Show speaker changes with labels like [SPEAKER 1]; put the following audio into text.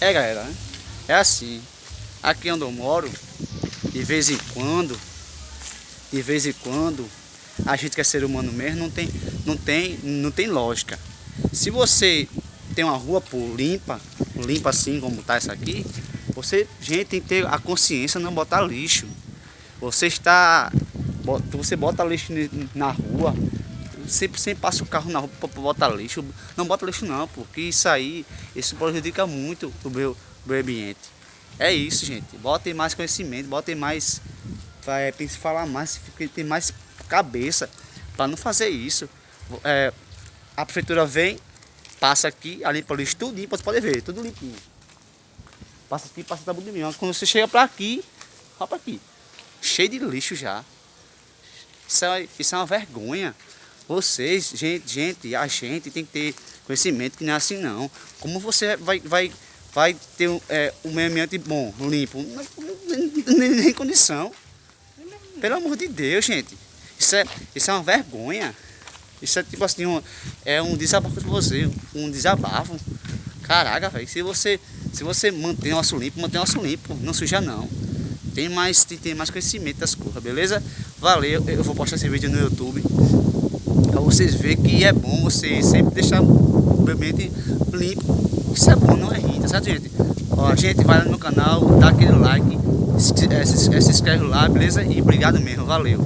[SPEAKER 1] É, galera, né? É assim. Aqui onde eu moro, de vez em quando, a gente que é ser humano mesmo não tem lógica. Se você tem uma rua limpa assim como tá essa aqui, gente, tem que ter a consciência de não botar lixo. Você bota lixo na rua, sempre passa o carro na rua para botar lixo. Não bota lixo não, porque isso prejudica muito o meio ambiente. É isso, gente. Botem mais conhecimento, botem mais, pense falar mais, tem mais cabeça para não fazer isso. A prefeitura vem, passa aqui, a limpa o lixo tudinho, você pode ver, tudo limpinho. Passa aqui, passa tá bonito mesmo. Quando você chega para aqui, olha para aqui, cheio de lixo já. Isso é uma vergonha. Vocês, a gente tem que ter conhecimento que não é assim não. Como você vai ter um meio ambiente bom, limpo? Nem condição. Pelo amor de Deus, gente. Isso é uma vergonha. Isso é tipo assim, um desabafo com você, um desabafo. Caraca, velho. Se você mantém o nosso limpo, não suja não. Tem mais conhecimento das coisas, beleza? Valeu, eu vou postar esse vídeo no YouTube para vocês verem que é bom você sempre deixar o ambiente limpo. Isso é bom, não é ruim, tá certo, gente? Ó, gente, vai lá no meu canal, dá aquele like, se inscreve lá, beleza? E obrigado mesmo, valeu.